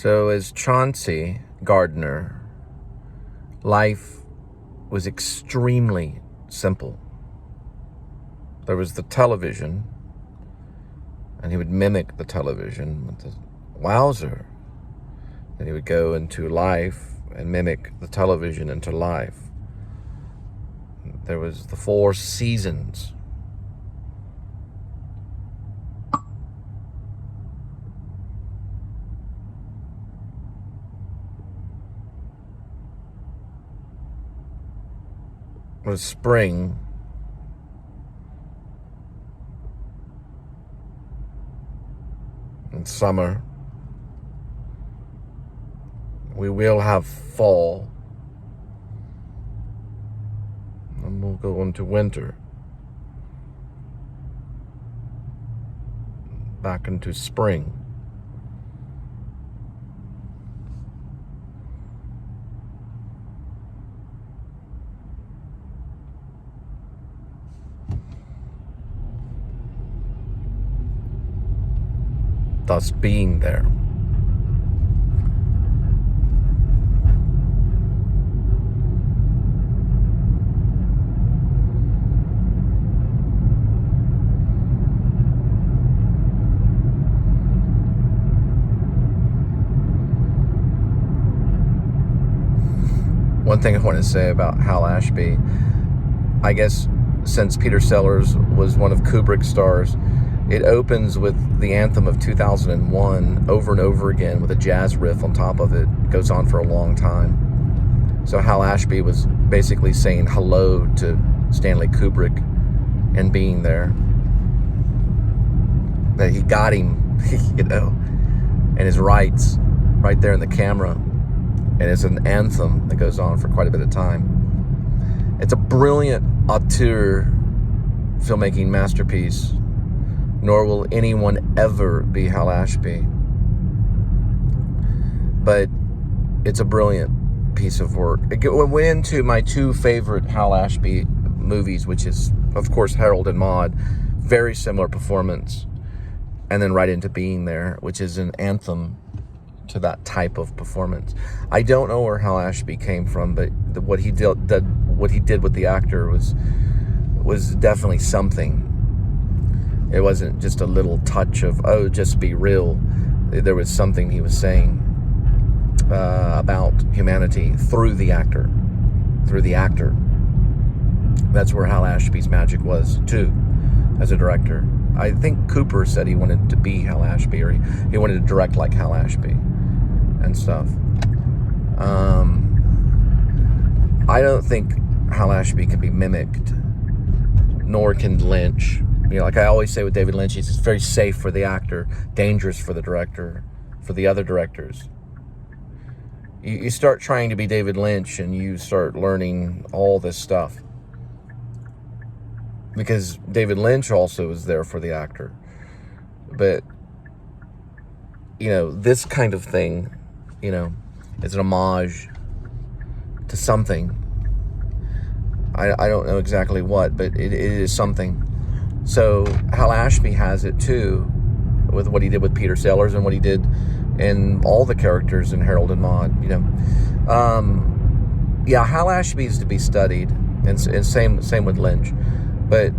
So as Chauncey Gardner, life was extremely simple. There was the television, and he would mimic the television with the wowzer. Then he would go into life and mimic the television into life. There was the 4 seasons. It was spring. And summer. We will have fall. And we'll go into winter. Back into spring. Thus being there. One thing I want to say about Hal Ashby, I guess since Peter Sellers was one of Kubrick's stars, it opens with the anthem of 2001 over and over again with a jazz riff on top of it. It goes on for a long time. So Hal Ashby was basically saying hello to Stanley Kubrick and being there. That he got him, you know, and his rights right there in the camera. And it's an anthem that goes on for quite a bit of time. It's a brilliant auteur filmmaking masterpiece. Nor will anyone ever be Hal Ashby. But it's a brilliant piece of work. It went into my 2 favorite Hal Ashby movies, which is, of course, Harold and Maude. Very similar performance. And then right into Being There, which is an anthem to that type of performance. I don't know where Hal Ashby came from, but what he did with the actor was definitely something. It wasn't just a little touch of, oh, just be real. There was something he was saying about humanity through the actor. That's where Hal Ashby's magic was, too, as a director. I think Cooper said he wanted to be Hal Ashby, or he wanted to direct like Hal Ashby and stuff. I don't think Hal Ashby can be mimicked, nor can Lynch. You know, like I always say with David Lynch, it's very safe for the actor, dangerous for the director, for the other directors. You start trying to be David Lynch and you start learning all this stuff. Because David Lynch also is there for the actor. But, you know, this kind of thing, you know, is an homage to something. I don't know exactly what, but it is something. So Hal Ashby has it too, with what he did with Peter Sellers and what he did in all the characters in Harold and Maude. You know, yeah, Hal Ashby is to be studied, and same with Lynch. But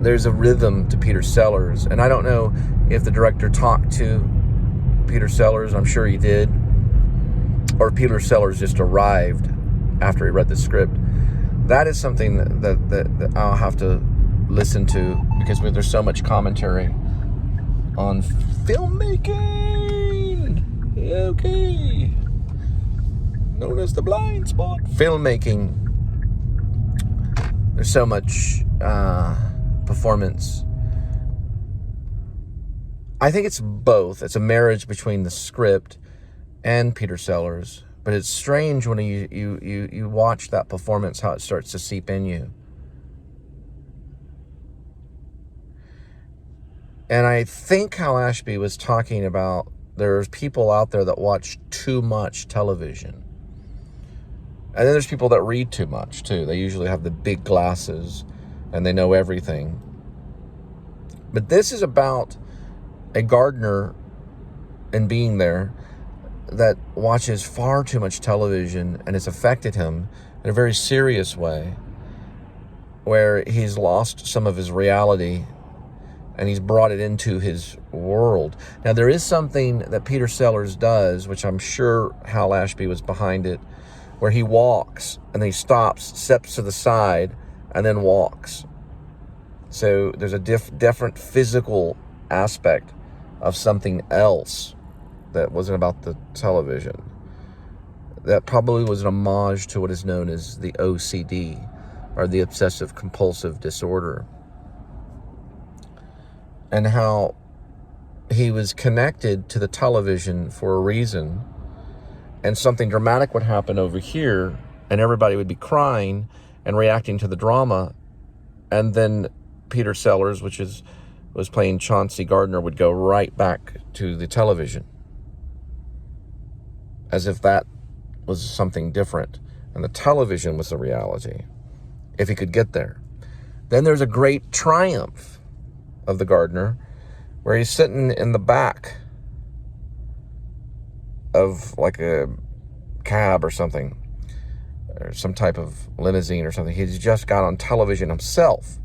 there's a rhythm to Peter Sellers, and I don't know if the director talked to Peter Sellers. I'm sure he did, or Peter Sellers just arrived after he read the script. That is something that I'll have to listen to, because there's so much commentary on filmmaking. Okay, known as the blind spot. Filmmaking. There's so much performance. I think it's both. It's a marriage between the script and Peter Sellers. But it's strange when you watch that performance, how it starts to seep in you. And I think Hal Ashby was talking about there's people out there that watch too much television. And then there's people that read too much, too. They usually have the big glasses and they know everything. But this is about a gardener and being there that watches far too much television, and it's affected him in a very serious way, where he's lost some of his reality and he's brought it into his world. Now, there is something that Peter Sellers does, which I'm sure Hal Ashby was behind it, where he walks and then he stops, steps to the side, and then walks. So there's a different physical aspect of something else that wasn't about the television. That probably was an homage to what is known as the OCD, or the obsessive compulsive disorder. And how he was connected to the television for a reason, and something dramatic would happen over here, and everybody would be crying and reacting to the drama, and then Peter Sellers, was playing Chauncey Gardner, would go right back to the television, as if that was something different, and the television was the reality, if he could get there. Then there's a great triumph of the Gardner, where he's sitting in the back of like a cab or something, or some type of limousine or something. He's just got on television himself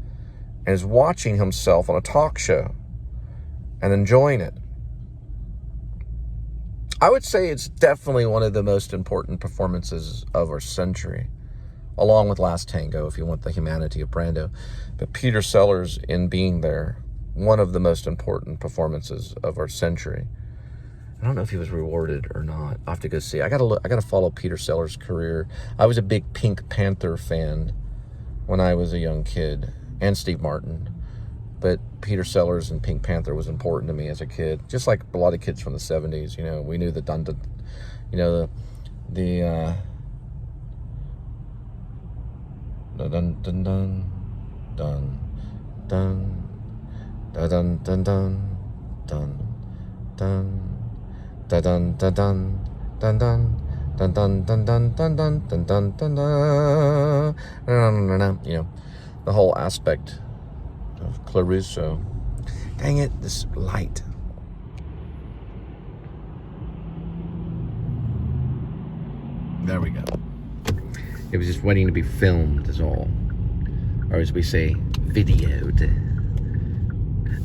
and is watching himself on a talk show and enjoying it. I would say it's definitely one of the most important performances of our century, along with Last Tango, if you want the humanity of Brando. But Peter Sellers, in being there, one of the most important performances of our century. I don't know if he was rewarded or not. I have to go see. I gotta follow Peter Sellers' career. I was a big Pink Panther fan when I was a young kid, and Steve Martin. But Peter Sellers and Pink Panther was important to me as a kid, just like a lot of kids from the 70s. You know, we knew the dun, you know, the dun dun dun dun dun. Dun dun dun dun dun dun dun dun dun dun dun dun dun dun dun dun dun dun dun dun. You know, the whole aspect of Claruso. Dang it, this light. There we go. It was just waiting to be filmed, is all. Or as we say, videoed.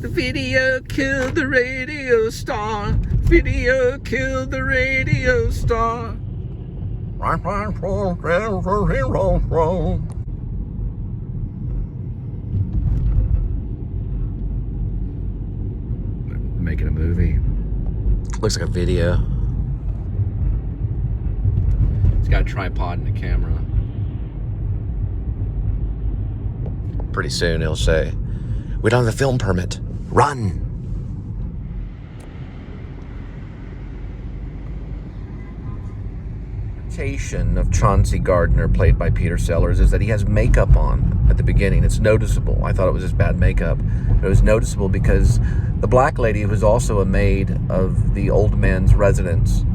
The video killed the radio star. Video killed the radio star. Making a movie. Looks like a video. It's got a tripod and a camera. Pretty soon he'll say, "We don't have a film permit. Run!" Of Chauncey Gardner, played by Peter Sellers, is that he has makeup on at the beginning. It's noticeable. I thought it was just bad makeup. It was noticeable because the black lady was also a maid of the old man's residence,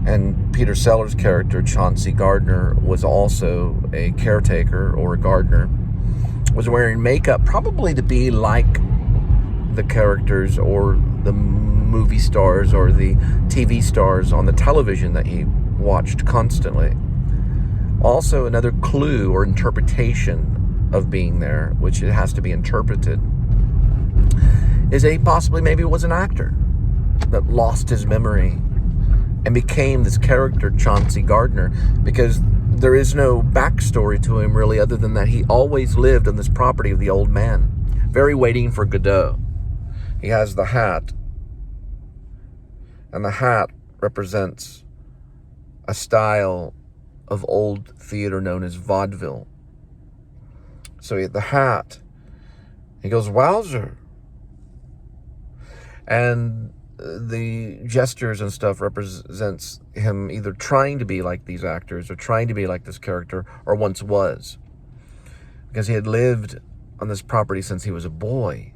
and Peter Sellers' character, Chauncey Gardner, was also a caretaker or a gardener, was wearing makeup probably to be like the characters or the movie stars or the TV stars on the television that he watched constantly. Also, another clue or interpretation of being there, which it has to be interpreted, is that he possibly maybe was an actor that lost his memory and became this character, Chauncey Gardner, because there is no backstory to him really, other than that he always lived on this property of the old man, very waiting for Godot. He has the hat, and the hat represents a style of old theater known as vaudeville. So the hat, he goes, "Wowzer." And the gestures and stuff represents him either trying to be like these actors or trying to be like this character, or once was. Because he had lived on this property since he was a boy,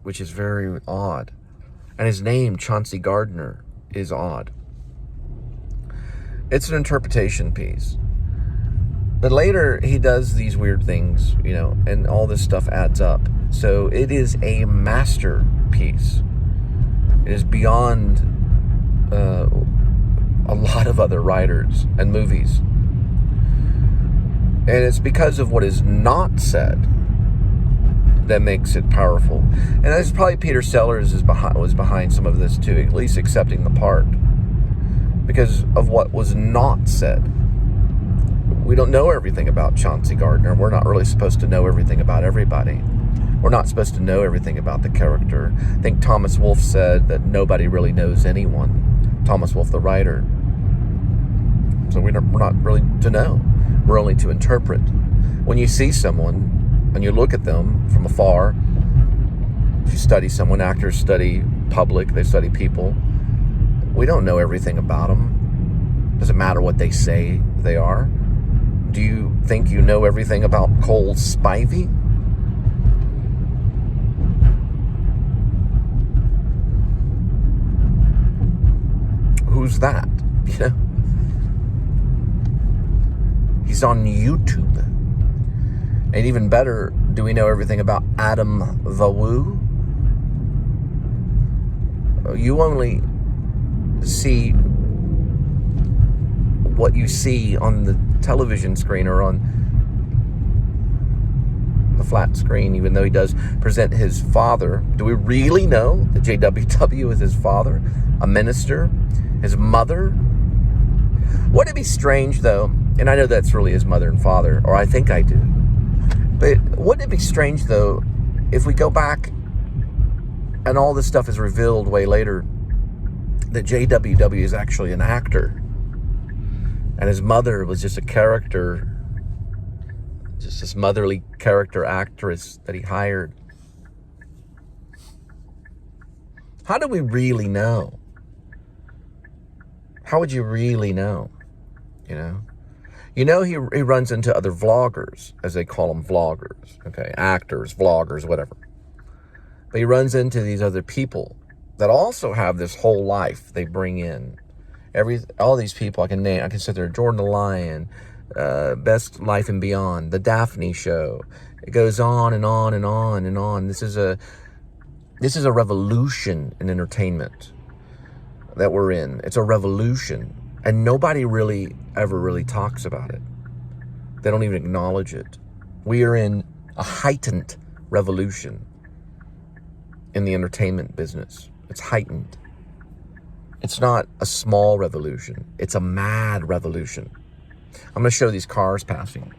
which is very odd. And his name, Chauncey Gardner, is odd. It's an interpretation piece. But later, he does these weird things, you know, and all this stuff adds up. So it is a masterpiece. It is beyond of other writers and movies. And it's because of what is not said that makes it powerful. And that's probably Peter Sellers was behind some of this too, at least accepting the part. Because of what was not said. We don't know everything about Chauncey Gardner. We're not really supposed to know everything about everybody. We're not supposed to know everything about the character. I think Thomas Wolfe said that nobody really knows anyone. Thomas Wolfe, the writer. So we're not really to know. We're only to interpret. When you see someone and you look at them from afar, if you study someone, actors study public, they study people. We don't know everything about them. Doesn't matter what they say they are. Do you think you know everything about Cole Spivey? Who's that? You know? He's on YouTube. And even better, do we know everything about Adam the Woo? You only see what you see on the television screen or on the flat screen, even though he does present his father. Do we really know that JWW is his father? A minister? His mother? Wouldn't it be strange, though, and I know that's really his mother and father, or I think I do, but wouldn't it be strange, though, if we go back and all this stuff is revealed way later, that JWW is actually an actor, and his mother was just a character, just this motherly character actress that he hired? How do we really know? How would you really know? You know, he runs into other vloggers, as they call them, vloggers, okay, actors, vloggers, whatever. But he runs into these other people that also have this whole life they bring in. All these people I can name, I can sit there, Jordan the Lion, Best Life and Beyond, The Daphne Show. It goes on and on and on and on. This is a revolution in entertainment that we're in. It's a revolution, and nobody really ever talks about it. They don't even acknowledge it. We are in a heightened revolution in the entertainment business. It's heightened. It's not a small revolution. It's a mad revolution. I'm going to show these cars passing.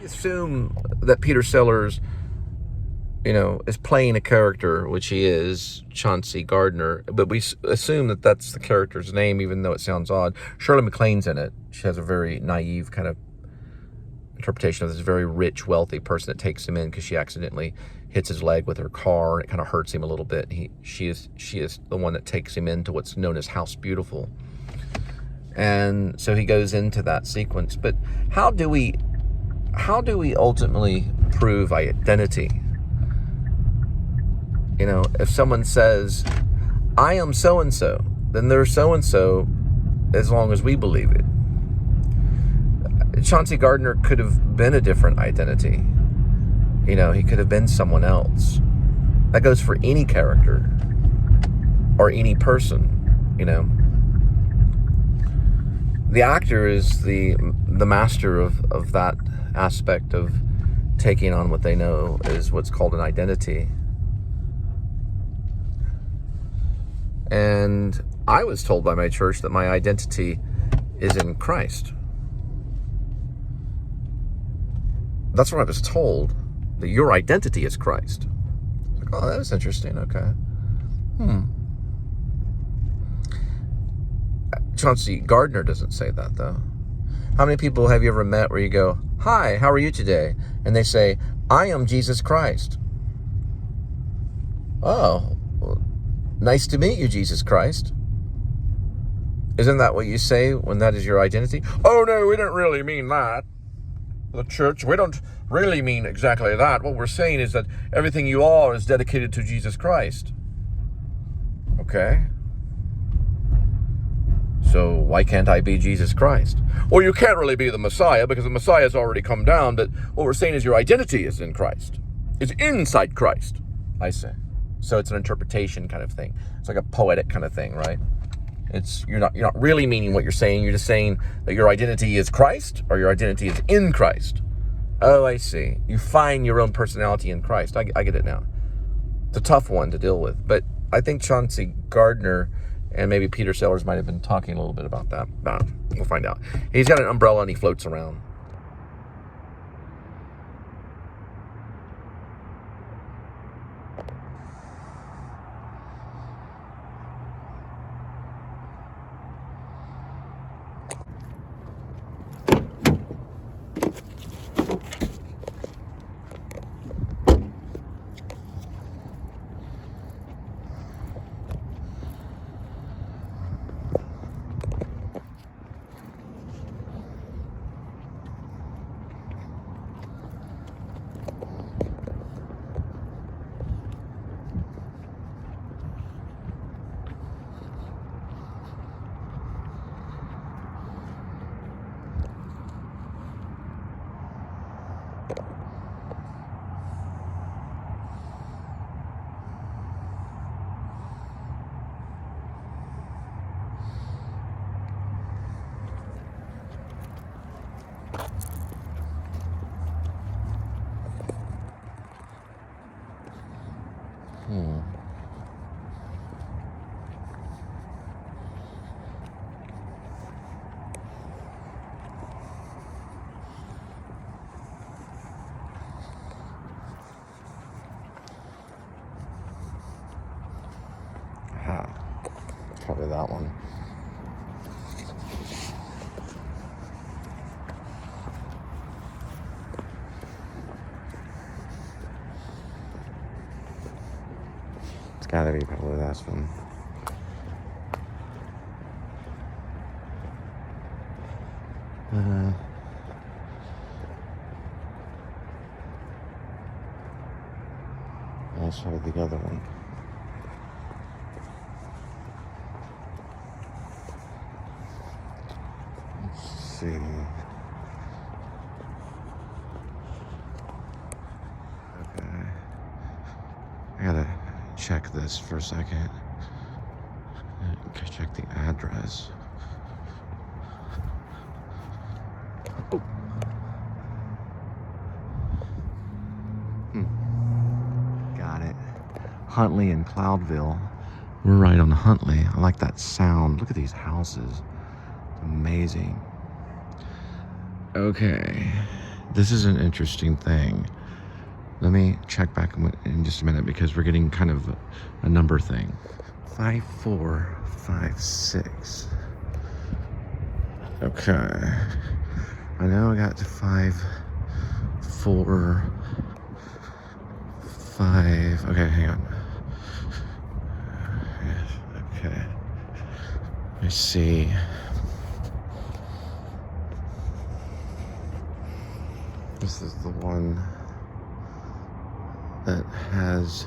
Assume that Peter Sellers, is playing a character, which he is, Chauncey Gardner, but we assume that that's the character's name, even though it sounds odd. Shirley MacLaine's in it. She has a very naive kind of interpretation of this very rich, wealthy person that takes him in because she accidentally hits his leg with her car, and it kind of hurts him a little bit. She is the one that takes him into what's known as House Beautiful. And so he goes into that sequence. But how do we ultimately prove identity? If someone says, I am so-and-so, then they're so-and-so as long as we believe it. Chauncey Gardner could have been a different identity. He could have been someone else. That goes for any character or any person, The actor is the master of that aspect of taking on what they know is what's called an identity. And I was told by my church that my identity is in Christ. That's what I was told, that your identity is Christ. Like, oh, that was interesting. Okay. Chauncey Gardner doesn't say that, though. How many people have you ever met where you go, hi, how are you today? And they say, I am Jesus Christ. Oh, well, nice to meet you, Jesus Christ. Isn't that what you say when that is your identity? Oh, no, we didn't really mean that. the church. We don't really mean exactly that. What we're saying is that everything you are is dedicated to Jesus Christ. Okay? So why can't I be Jesus Christ? Well, you can't really be the Messiah because the Messiah has already come down, but what we're saying is your identity is in Christ. It's inside Christ, I say. So it's an interpretation kind of thing. It's like a poetic kind of thing, right? You're not really meaning what you're saying. You're just saying that your identity is Christ or your identity is in Christ. Oh, I see. You find your own personality in Christ. I get it now. It's a tough one to deal with, but I think Chauncey Gardner and maybe Peter Sellers might have been talking a little bit about that. We'll find out. He's got an umbrella and he floats around. Probably that one. It's gotta be probably this one. Let's try the other one. See. Okay. I gotta check this for a second. Check the address. Oh. Got it. Huntley and Cloudville. We're right on Huntley. I like that sound. Look at these houses. Amazing. Okay, this is an interesting thing. Let me check back in just a minute because we're getting kind of a number thing. 5456. Okay, I know I got to 545. Okay, hang on. Okay, I see. This is the one that has,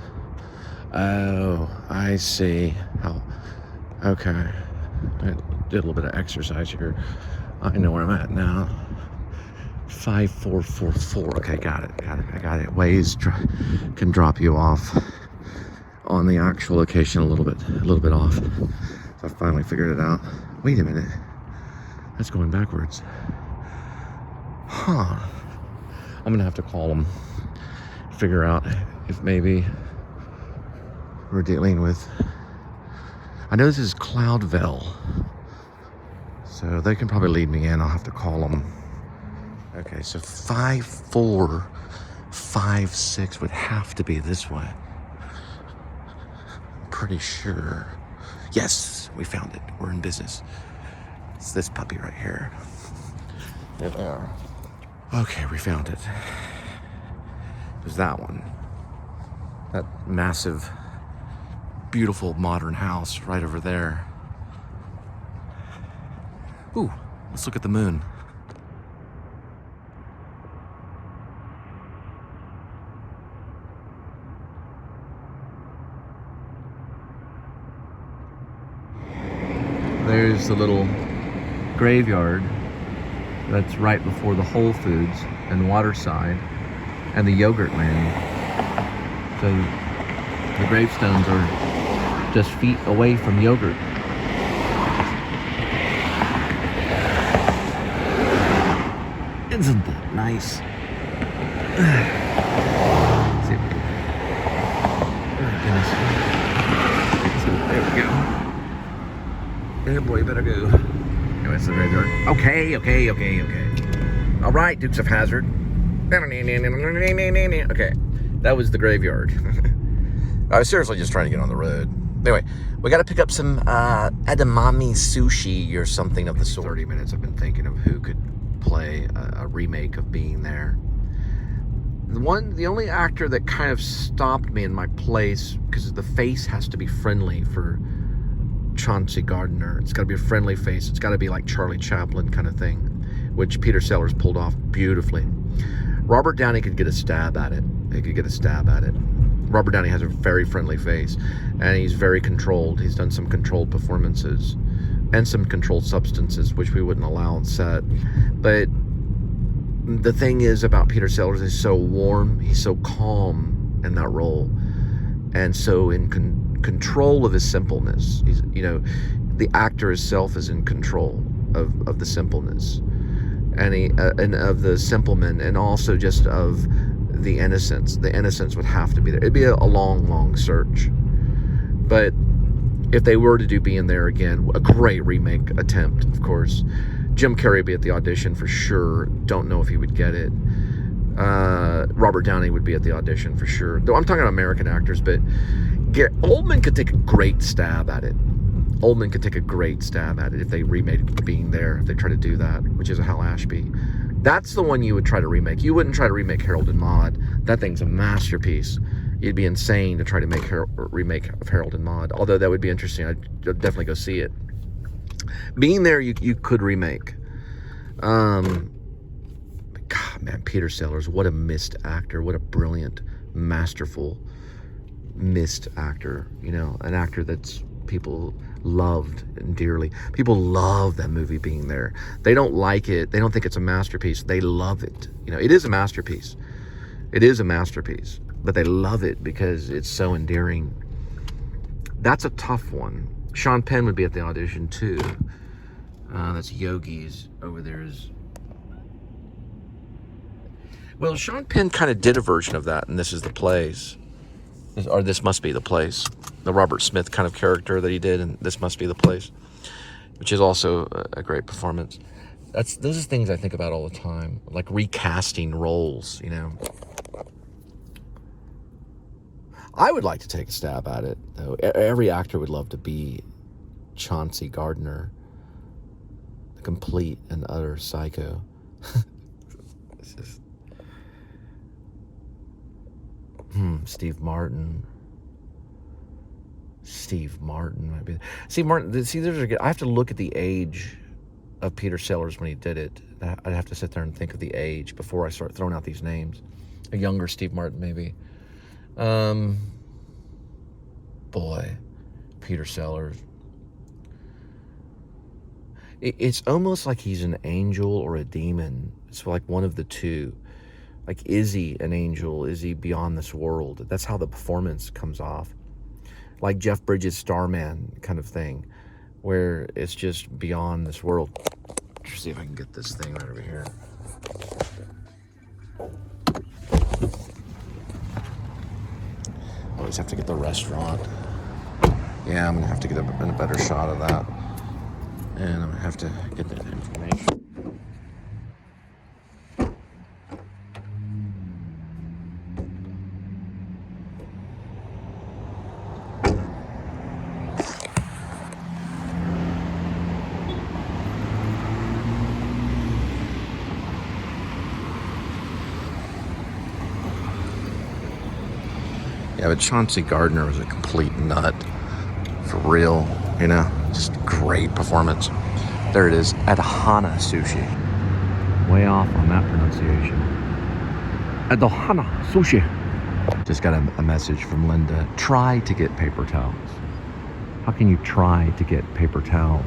oh, I see how, okay. I did a little bit of exercise here. I know where I'm at now. 5444, okay, got it. I got it. Waze can drop you off on the actual location a little bit off. So I finally figured it out. Wait a minute, that's going backwards. Huh. I'm gonna have to call them, figure out if maybe we're dealing with, I know this is Cloudville, so they can probably lead me in. I'll have to call them. Okay, so 5456 would have to be this way. I'm pretty sure. Yes, we found it. We're in business. It's this puppy right here. There they are. Okay, we found it. It was that one. That massive, beautiful modern house right over there. Ooh, let's look at the moon. There's the little graveyard that's right before the Whole Foods and Waterside and the Yogurt Land. So the gravestones are just feet away from Yogurt. Isn't that nice? Let's see if we can... Oh, goodness. There we go. Yeah, boy, better go. Anyway, it's the graveyard. Okay. All right, Dukes of Hazzard. Okay, that was the graveyard. I was seriously just trying to get on the road. Anyway, we got to pick up some edamame sushi or something of the sort. 30 minutes I've been thinking of who could play a remake of Being There. The only actor that kind of stopped me in my place, because the face has to be friendly for Chauncey Gardner. It's got to be a friendly face. It's got to be like Charlie Chaplin kind of thing, which Peter Sellers pulled off beautifully. Robert Downey could get a stab at it. Robert Downey has a very friendly face, and he's very controlled. He's done some controlled performances and some controlled substances, which we wouldn't allow on set. But the thing is about Peter Sellers, he's so warm, he's so calm in that role, and so in control of his simpleness. He's, the actor himself is in control of the simpleness, and of the simpleman, and also just of the innocence. The innocence would have to be there. It'd be a long search. But if they were to do Being There again, a great remake attempt, of course. Jim Carrey would be at the audition for sure. Don't know if he would get it. Robert Downey would be at the audition for sure. Though I'm talking about American actors, but Oldman could take a great stab at it. If they remade Being There, if they try to do that, which is a Hal Ashby. That's the one you would try to remake. You wouldn't try to remake Harold and Maude. That thing's a masterpiece. You'd be insane to try to make remake of Harold and Maude. Although that would be interesting. I'd definitely go see it. Being There, you could remake. God, man, Peter Sellers, what a missed actor. What a brilliant, masterful, missed actor. An actor that's people loved and dearly. People love that movie Being There. They don't like it. They don't think it's a masterpiece. They love it. It is a masterpiece. But they love it because it's so endearing. That's a tough one. Sean Penn would be at the audition too. That's Yogi's over there. Well, Sean Penn kind of did a version of that, and This Is the Place. Or This Must Be the Place. The Robert Smith kind of character that he did, and This Must Be the Place, which is also a great performance. Those are things I think about all the time, like recasting roles. I would like to take a stab at it, though. Every actor would love to be Chauncey Gardner, the complete and utter psycho. Steve Martin might be. I have to look at the age of Peter Sellers when he did it. I'd have to sit there and think of the age before I start throwing out these names. A younger Steve Martin, maybe. Boy, Peter Sellers. It's almost like he's an angel or a demon. It's like one of the two. Like, is he an angel? Is he beyond this world? That's how the performance comes off. Like Jeff Bridges' Starman kind of thing, where it's just beyond this world. Let's see if I can get this thing right over here. Always have to get the restaurant. Yeah, I'm going to have to get a better shot of that. And I'm going to have to get that information. Yeah, but Chauncey Gardner was a complete nut. For real, just great performance. There it is, Adhana Sushi. Way off on that pronunciation. Adhana Sushi. Just got a message from Linda. Try to get paper towels. How can you try to get paper towels?